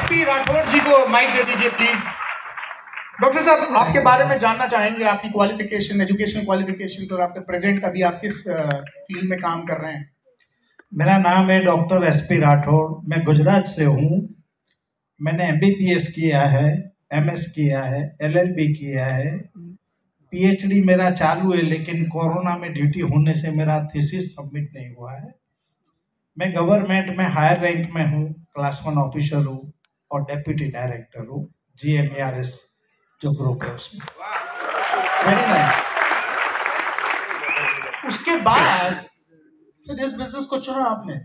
SP Rathore जी को mic दे दीजिए please. Doctor साहब, आपके बारे में जानना चाहेंगे, आपकी क्वालिफिकेशन, एजुकेशनल क्वालिफिकेशन और आपके प्रेजेंट का भी, आप किस फील्ड में काम कर रहे हैं? मेरा नाम है डॉक्टर एसपी राठौर, मैं गुजरात से हूँ। मैंने एमबीबीएस किया है, एमएस किया है, एलएलबी किया है, पीएचडी मेरा चालू है, लेकिन कोरोना में ड्यूटी होने से मेरा थीसिस सबमिट नहीं हुआ है। मैं गवर्नमेंट में हायर रैंक में हूँ, क्लास 1 ऑफिसर हूँ और डेप्यूटी डायरेक्टर हूँ GMARS जो ग्रुप है उसमें। Very nice. उसके बाद फिर इस बिजनेस को चुना आपने,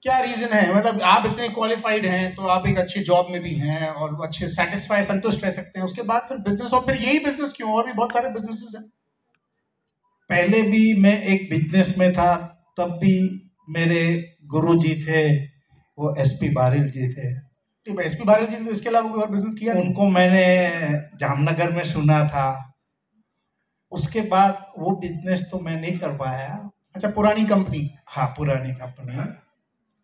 क्या रीजन है? मतलब आप इतने क्वालिफाइड हैं तो आप एक अच्छी जॉब में भी हैं और अच्छे संतुष्ट रह सकते हैं, उसके बाद फिर बिजनेस, और फिर यही बिजनेस क्यों? और भी बहुत सारे बिजनेसेस हैं। पहले भी मैं एक बिजनेस में था, तब भी मेरे गुरुजी थे, वो एसपी बारिल जी थे। तो एसपी बारिल जी ने इसके अलावा कोई और बिजनेस किया? उनको मैंने जामनगर में सुना था। उसके बाद वो बिजनेस तो मैं नहीं कर पाया। अच्छा, पुरानी कंपनी? हाँ, पुरानी कंपनी।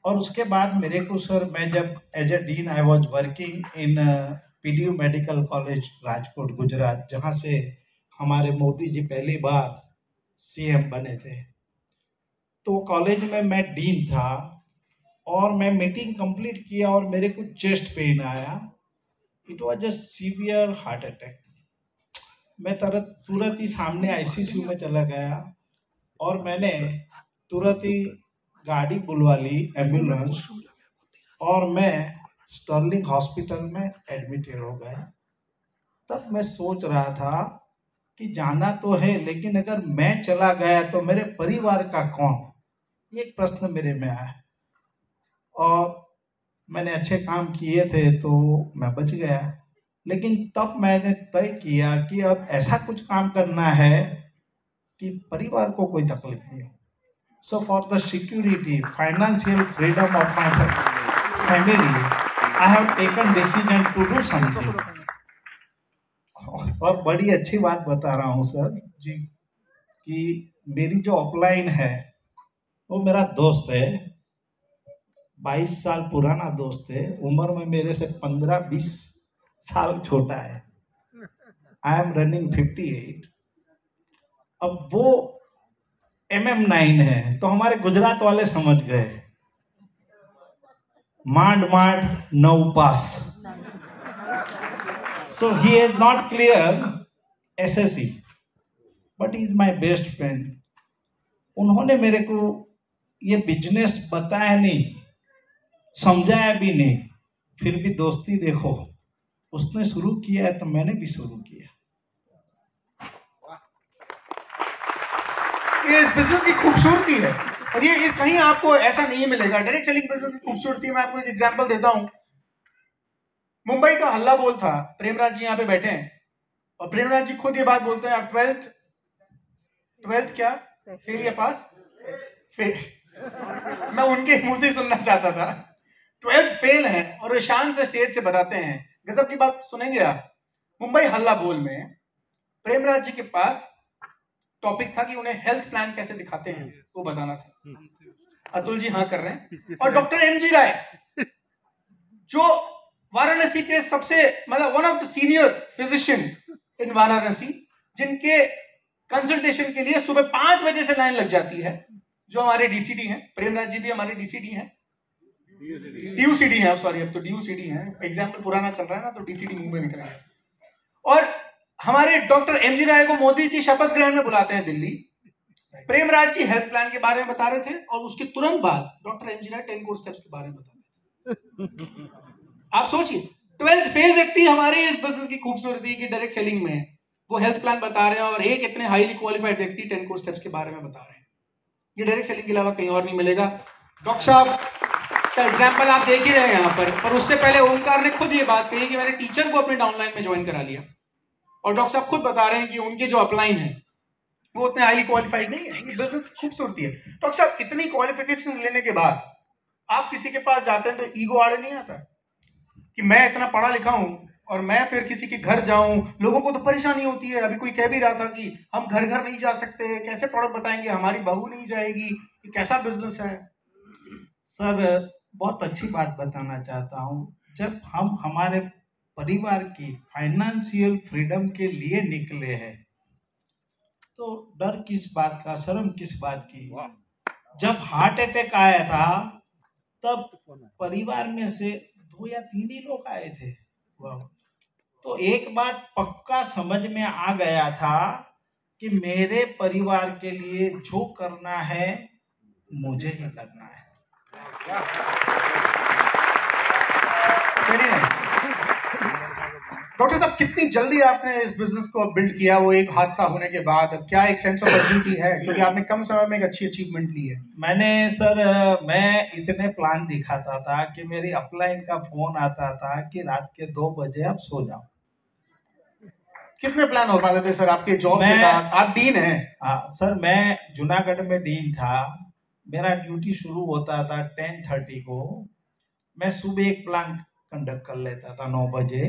और उसके बाद मेरे को सर, मैं जब as a dean I was working in PDU medical college Rajkot Gujarat, जहाँ से हमारे मोदी जी पहली बार CM बने थे। तो कॉलेज में मैं डीन था और मैं मीटिंग कंप्लीट किया और मेरे को चेस्ट पेन आया। It was a severe heart attack. मैं तुरंत ही सामने ICCU में चला गया और मैंने तुरंत ही गाड़ी बुलवा ली, एम्बुलेंस, और मैं स्टर्लिंग हॉस्पिटल में एडमिटेड हो गया। तब मैं सोच रहा था कि जाना तो है, लेकिन अगर मैं चला गया तो मेरे परिवार का कौन? ये एक प्रश्न मेरे में आया। और मैंने अच्छे काम किए थे तो मैं बच गया, लेकिन तब मैंने तय किया कि अब ऐसा कुछ काम करना है कि परिवार को कोई तकलीफ नहीं हो। So for the security, financial freedom of my family, I have taken decision to do something. और बड़ी अच्छी बात बता रहा हूँ सर जी, कि मेरी जो अपलाइन है वो मेरा दोस्त है, 22 साल पुराना दोस्त है, उम्र में मेरे से 15-20 साल छोटा है। I am running 58। अब वो MM9 है, तो हमारे गुजरात वाले समझ गए, मांड मांड 9 पास। So he has not cleared SSC, but he is my best friend. उन्होंने मेरे को ये बिजनेस बताया नहीं, समझाया भी नहीं, फिर भी दोस्ती देखो, उसने शुरू किया है तो मैंने भी शुरू किया। ये इस बिजनेस की खूबसूरती है, और ये कहीं आपको ऐसा नहीं मिलेगा। डायरेक्ट सेलिंग बिजनेस की खूबसूरती, मैं आपको एक एग्जांपल देता हूं। मुंबई का हल्ला बोल था, प्रेमराज जी यहाँ पे बैठे हैं, और प्रेमराज जी खुद ये बात बोलते हैं, आप ट्वेल्थ क्या फेल या पास? फेल। मैं उनके मुंह से सुनना चाहता था, 12th फेल है, और वे शान से स्टेज से बताते हैं। गजब की बात सुनेंगे आप। मुंबई हल्ला बोल में प्रेमराज जी के पास टॉपिक था कि उन्हें हेल्थ प्लान कैसे दिखाते हैं वो बताना था। अतुल जी हाँ कर रहे हैं। और डॉक्टर MG राय, जो वाराणसी के सबसे, मतलब one of the senior physician इन वाराणसी, जिनके कंसल्टेशन के लिए सुबह 5 बजे से लाइन लग जाती है, जो हमारे DCD हैं। प्रेमराज जी भी हमारे DCD हैं, DUCD है, सॉरी, अब तो DUCD है, एग्जाम्पल पुराना चल रहा है ना, तो DCD मुंह में निकल रहा है। और हमारे डॉक्टर MG राय को मोदी जी शपथ ग्रहण में बुलाते हैं दिल्ली। प्रेमराज जी हेल्थ प्लान के बारे में बता रहे थे, और उसके तुरंत बाद डॉक्टर MG राय 10 कोर स्टेप्स के बारे में बता रहे थे। आप सोचिए, 12th फेल व्यक्ति हमारे इस बिजनेस की खूबसूरती की डायरेक्ट सेलिंग में वो हेल्थ प्लान बता रहे हैं, और एक इतने हाईली क्वालिफाइड व्यक्ति 10 कोर स्टेप्स के बारे में बता रहे हैं। ये डायरेक्ट सेलिंग के अलावा कहीं और नहीं मिलेगा। डॉक्टर साहब का एग्जाम्पल आप देख ही रहे हैं यहाँ पर उससे पहले ओमकार ने खुद ये बात कही कि मैंने टीचर को अपने डाउनलाइन में ज्वाइन करा लिया, और डॉक्टर साहब खुद बता रहे हैं कि उनके जो अपलाइन है वो उतने हाईली क्वालिफाइड नहीं है। ये बिजनेस खूबसूरती है। डॉक्टर साहब, इतनी क्वालिफिकेशन लेने के बाद आप किसी के पास जाते हैं तो ईगो आड़े नहीं आता कि मैं इतना पढ़ा लिखा हूं और मैं फिर किसी के घर जाऊं? लोगों को तो परेशानी होती है। अभी कोई कह भी रहा था कि हम घर घर नहीं जा सकते, कैसे प्रोडक्ट बताएंगे, हमारी बहू नहीं जाएगी, ये कैसा बिजनेस है? सर, बहुत अच्छी बात बताना चाहता हूँ। जब हम हमारे परिवार की फाइनेंशियल फ्रीडम के लिए निकले हैं तो डर किस बात का, शर्म किस बात की। जब हार्ट अटैक आया था तब परिवार में से 2 या 3 ही लोग आए थे। तो एक बात पक्का समझ में आ गया था कि मेरे परिवार के लिए जो करना है मुझे ही करना है। Very nice. डॉक्टर साहब, कितनी जल्दी आपने इस बिजनेस को बिल्ड किया, वो एक हादसा होने के बाद? क्या एक सेंस ऑफ अर्जेंसी है, क्योंकि आपने कम समय में एक अच्छी अचीवमेंट ली है? मैंने सर, मैं इतने प्लान दिखाता था कि मेरी अपलाइन का फोन आता था कि रात के 2 बजे आप सो जाओ। कितने प्लान हो पाते थे सर आपके जॉब के साथ? आप डीन हैं। हाँ सर, मैं जूनागढ़ में डीन था। मेरा ड्यूटी शुरू होता था 10:30 को। मैं सुबह एक प्लान कंडक्ट कर लेता था 9 बजे।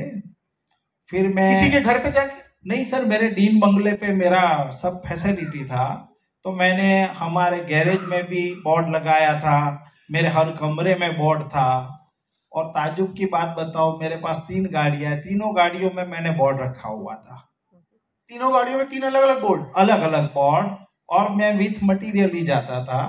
फिर मैं किसी के घर पे जाके? नहीं सर, मेरे डीन बंगले पे मेरा सब फैसिलिटी था। तो मैंने हमारे गैरेज में भी बोर्ड लगाया था, मेरे हर कमरे में बोर्ड था। और ताजुब की बात बताओ, मेरे पास 3 गाड़ियां, तीनों गाड़ियों में मैंने बोर्ड रखा हुआ था। तीनों गाड़ियों में 3 अलग अलग बोर्ड? अलग अलग बोर्ड। और मैं विथ मटेरियल ही जाता था।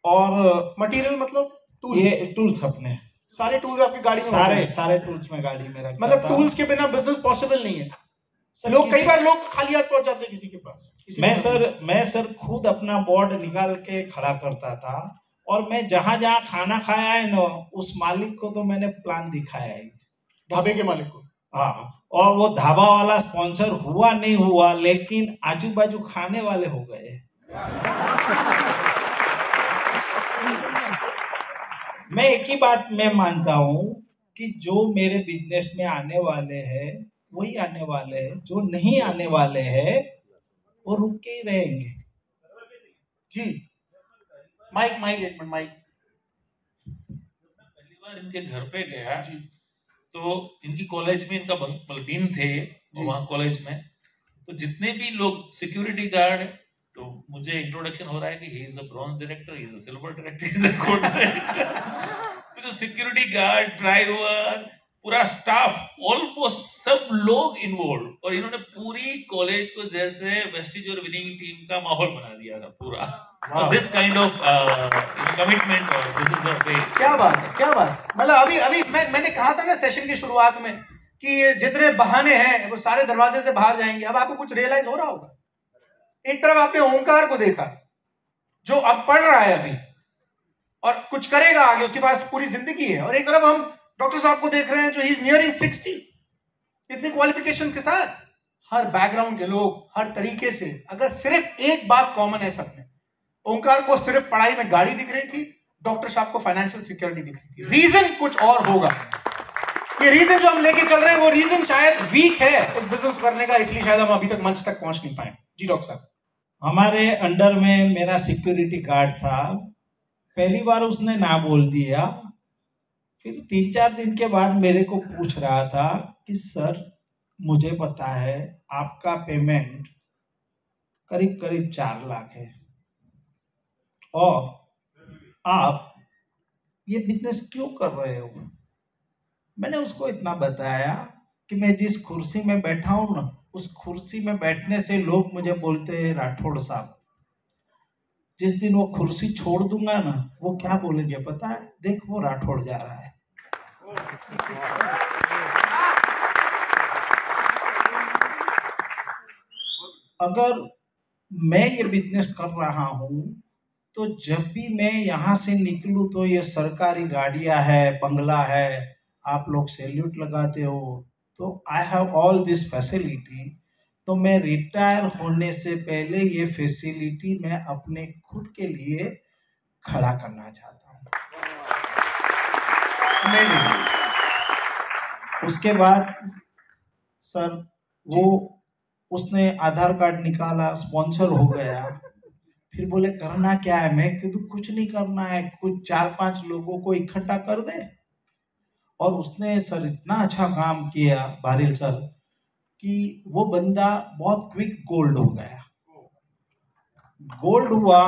और मटेरियल मतलब टूल्स? ये टूल्स अपने सारे टूल्स आपकी गाड़ी में? सारे टूल्स में गाड़ी में रखता मतलब था। टूल्स के बिना बिजनेस पॉसिबल नहीं है। लोग कई बार लोग खाली हाथ पहुंच जाते हैं किसी के पास। मैं सर खुद अपना बोर्ड निकाल के खड़ा करता था। और मैं जहां जहां खाना खाया है ना, उस मालिक को तो मैंने प्लान दिखाया है, ढाबे के मालिक को। हाँ। और वो ढाबा वाला स्पॉन्सर हुआ नहीं हुआ, लेकिन आजू बाजू खाने वाले हो गए। मैं एक ही बात मैं मानता हूँ कि जो मेरे बिजनेस में आने वाले हैं वही आने वाले हैं, जो नहीं आने वाले हैं वो रुक के ही रहेंगे। जी, माइक माइक एक मिनट, माइक। पहली बार इनके घर पे गया जी, तो इनकी कॉलेज में इनका डीन थे वहाँ कॉलेज में। तो जितने भी लोग सिक्योरिटी गार्ड, तो मुझे इंट्रोडक्शन हो रहा है कि he is a bronze director, he is a silver director, he is a gold director. तो जो सिक्योरिटी गार्ड, ड्राइवर, पूरा स्टाफ, ऑलमोस्ट सब लोग इन्वॉल्व, और इन्होंने पूरी कॉलेज को जैसे वेस्टिज और विनिंग टीम का माहौल बना दिया था पूरा। दिस काइंड ऑफ कमिटमेंट, और दिस इज द वे। क्या बात है, क्या बात। मतलब अभी मैंने कहा था ना सेशन की शुरुआत में कि ये जितने बहाने हैं वो सारे दरवाजे से बाहर जाएंगे। अब आपको कुछ रियलाइज हो रहा होगा। एक तरफ आपने ओंकार को देखा जो अब पढ़ रहा है अभी और कुछ करेगा आगे, उसके पास पूरी जिंदगी है। और एक तरफ हम डॉक्टर साहब को देख रहे हैं जो ही इज नियरिंग 60, इतनी क्वालिफिकेशंस के साथ, हर बैकग्राउंड के लोग, हर तरीके से। अगर सिर्फ एक बात कॉमन है सब में, ओंकार को सिर्फ पढ़ाई में गाड़ी दिख रही थी, डॉक्टर साहब को फाइनेंशियल सिक्योरिटी दिख रही थी। रीजन कुछ और होगा। ये रीजन जो हम लेके चल रहे हैं वो रीजन शायद वीक है इस बिजनेस करने का, इसलिए शायद हम अभी तक मंच तक पहुंच नहीं पाए। जी डॉक्टर साहब। हमारे अंडर में मेरा सिक्योरिटी गार्ड था। पहली बार उसने ना बोल दिया। फिर 3-4 दिन के बाद मेरे को पूछ रहा था कि सर मुझे पता है आपका पेमेंट करीब करीब 4 लाख है और आप ये बिजनेस क्यों कर रहे हो। मैंने उसको इतना बताया कि मैं जिस कुर्सी में बैठा हूं ना, उस कुर्सी में बैठने से लोग मुझे बोलते हैं राठौड़ साहब। जिस दिन वो कुर्सी छोड़ दूंगा ना, वो क्या बोलेंगे पता है, देख वो राठौड़ जा रहा है। अगर मैं ये बिजनेस कर रहा हूं तो जब भी मैं यहाँ से निकलूं तो ये सरकारी गाड़ियां है, बंगला है, आप लोग सैल्यूट लगाते हो, तो I have all this facility. तो मैं रिटायर होने से पहले ये फैसिलिटी मैं अपने खुद के लिए खड़ा करना चाहता हूँ। उसके बाद सर वो उसने आधार कार्ड निकाला, स्पॉन्सर हो गया। फिर बोले करना क्या है। मैं क्यों, कुछ नहीं करना है, कुछ 4-5 लोगों को इकट्ठा कर दे। और उसने सर इतना अच्छा काम किया बारिल सर कि वो बंदा बहुत क्विक गोल्ड हो गया। गोल्ड हुआ,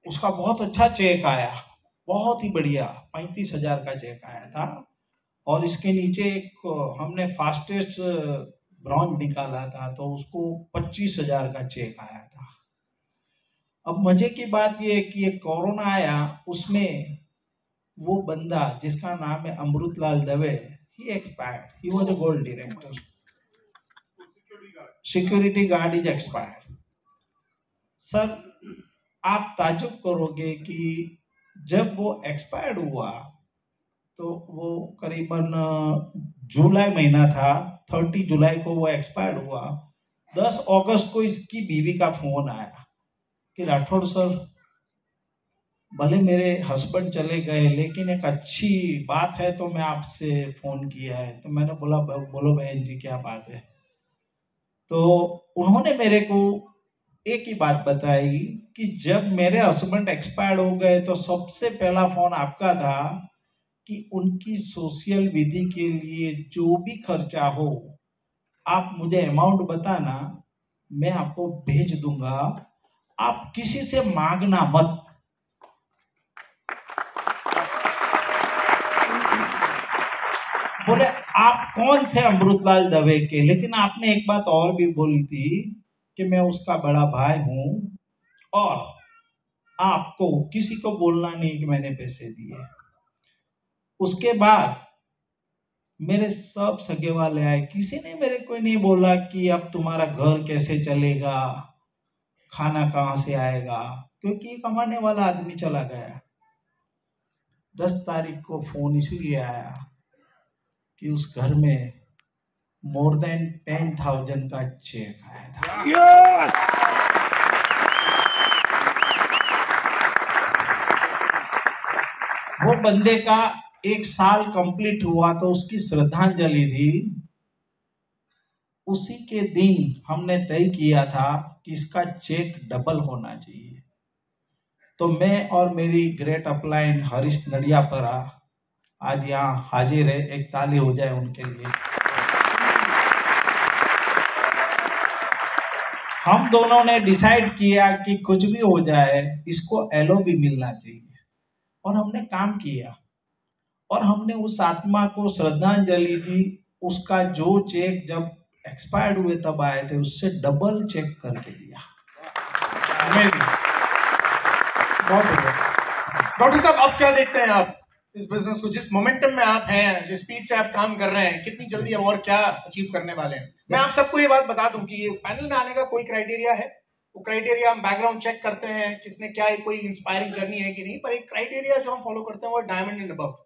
उसका बहुत अच्छा चेक आया, बहुत ही बढ़िया 35,000 का चेक आया था। और इसके नीचे एक हमने फास्टेस्ट ब्रॉन्ज निकाला था, तो उसको 25,000 का चेक आया था। अब मजे की बात ये है कि ये कोरोना आया, उसमें वो बंदा जिसका नाम है Amritlal Dave, he expired, he was a gold director, security guard is expired. Sir, आप ताजुब करोगे कि जब वो एक्सपायर्ड हुआ तो वो करीबन जुलाई महीना था, 30 जुलाई को वो एक्सपायर्ड हुआ। 10 अगस्त को इसकी बीवी का फोन आया कि राठौड़ सर, भले मेरे हस्बैंड चले गए लेकिन एक अच्छी बात है तो मैं आपसे फ़ोन किया है। तो मैंने बोला बोलो बहन जी क्या बात है। तो उन्होंने मेरे को एक ही बात बताई कि जब मेरे हस्बैंड एक्सपायर्ड हो गए तो सबसे पहला फ़ोन आपका था कि उनकी सोशल विधि के लिए जो भी खर्चा हो आप मुझे अमाउंट बताना, मैं आपको भेज दूंगा, आप किसी से मांगना मत। बोले आप कौन थे अमृतलाल दवे के, लेकिन आपने एक बात और भी बोली थी कि मैं उसका बड़ा भाई हूं और आपको किसी को बोलना नहीं कि मैंने पैसे दिए। उसके बाद मेरे सब सगे वाले आए, किसी ने मेरे को नहीं बोला कि अब तुम्हारा घर कैसे चलेगा, खाना कहाँ से आएगा, क्योंकि कमाने वाला आदमी चला गया। 10 तारीख को फोन इसलिए आया कि उस घर में मोर देन 10,000 का चेक आया था। वो बंदे का 1 साल कंप्लीट हुआ तो उसकी श्रद्धांजलि थी। उसी के दिन हमने तय किया था कि इसका चेक डबल होना चाहिए। तो मैं और मेरी ग्रेट अपलाइन हरीश नडियापरा आज यहाँ हाजिर है, एक ताली हो जाए उनके लिए। हम दोनों ने डिसाइड किया कि कुछ भी हो जाए इसको एलओ भी मिलना चाहिए, और हमने काम किया और हमने उस आत्मा को श्रद्धांजलि दी। उसका जो चेक जब एक्सपायर्ड हुए तब आए थे, उससे डबल चेक करके दिया। बहुत बढ़िया। डॉक्टर साहब, अब क्या देखते हैं आप इस बिजनेस को, जिस मोमेंटम में आप हैं, जिस स्पीड से आप काम कर रहे हैं, कितनी जल्दी अब और क्या अचीव करने वाले हैं? मैं आप सबको ये बात बता दूं कि पैनल में आने का कोई क्राइटेरिया है, वो क्राइटेरिया हम बैकग्राउंड चेक करते हैं, किसने क्या कोई इंस्पायरिंग जर्नी है कि नहीं, पर एक क्राइटेरिया जो हम फॉलो करते हैं वो डायमंड एंड अबव।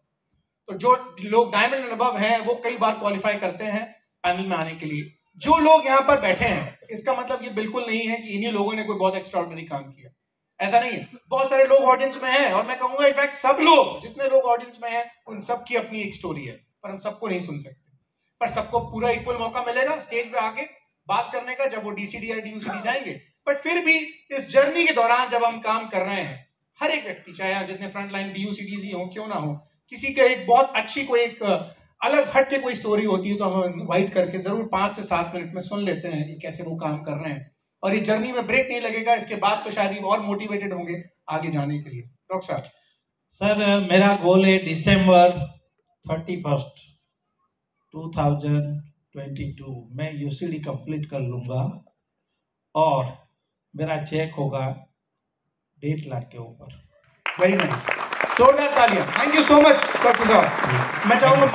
तो जो लोग डायमंड एंड अबव हैं वो कई बार क्वालिफाई करते हैं पैनल में आने के लिए। जो लोग यहाँ पर बैठे हैं, इसका मतलब ये बिल्कुल नहीं है कि इन्हीं लोगों ने कोई बहुत एक्स्ट्राऑर्डिनरी काम किया, ऐसा नहीं है। बहुत सारे लोग ऑडियंस में हैं, और मैं कहूंगा इनफैक्ट सब लोग, जितने लोग ऑडियंस में हैं, उन सब की अपनी एक स्टोरी है, पर हम सबको नहीं सुन सकते। पर सबको पूरा इक्वल मौका मिलेगा स्टेज पे आके बात करने का जब वो डीसीडी या डीयूसीडी जाएंगे। बट फिर भी इस जर्नी के दौरान जब हम काम कर रहे हैं, हर एक व्यक्ति, चाहे यहाँ जितने फ्रंट लाइन डीयूसीडी हो क्यों ना हो, किसी का एक बहुत अच्छी कोई एक अलग हट के कोई स्टोरी होती है तो हम इनवाइट करके जरूर 5 से 7 मिनट में सुन लेते हैं कि कैसे वो काम कर रहे हैं। और ये जर्नी में ब्रेक नहीं लगेगा, इसके बाद तो शायद ही और मोटिवेटेड होंगे आगे जाने के लिए। डॉक्टर साहब। सर, मेरा गोल है दिसंबर 31, 2022 मैं यूसीडी कंप्लीट कर लूंगा और मेरा चेक होगा 1.5 लाख के ऊपर। वेरी नाइस, जोरदार तालियां। Thank you so much doctor साहब। मैं चाहूंगा